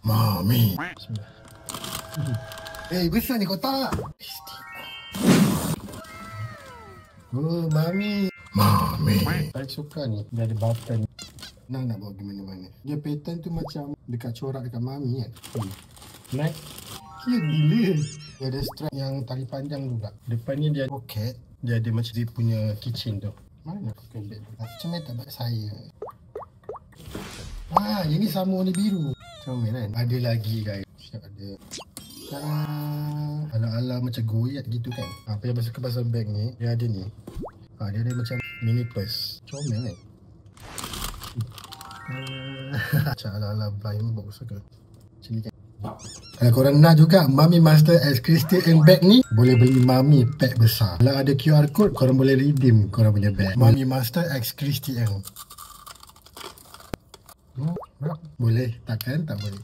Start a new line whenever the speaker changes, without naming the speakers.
Mami. Besar ni kotak. Oh, Mami. Mami. Saya suka ni. Dia ada button. Senang nak bawa pergi mana-mana. Dia pattern tu macam dekat corak dekat Mami kan. Next. Cute gila. Dia ada strap yang tali panjang juga. Depan ni dia ada poket. Dia ada macam zip punya keychain tu. Mana poket bag tu? Macam mana tak buat saya? Yang ni sama warna biru. Comel kan? Ada lagi guys. Siap ada. Ala-ala macam goyat gitu kan. Apa yang pasal bag ni, dia ada ni. Dia ada macam mini purse. Comel kan? Macam ala-ala blind box ke. Macam ni kan. Kalau korang nak juga Mami Master X Christy and bag ni, boleh beli Mami pack besar. Kalau ada QR code, korang boleh redeem korang punya bag Mami Master X Christy and. Boleh, takkan tak boleh.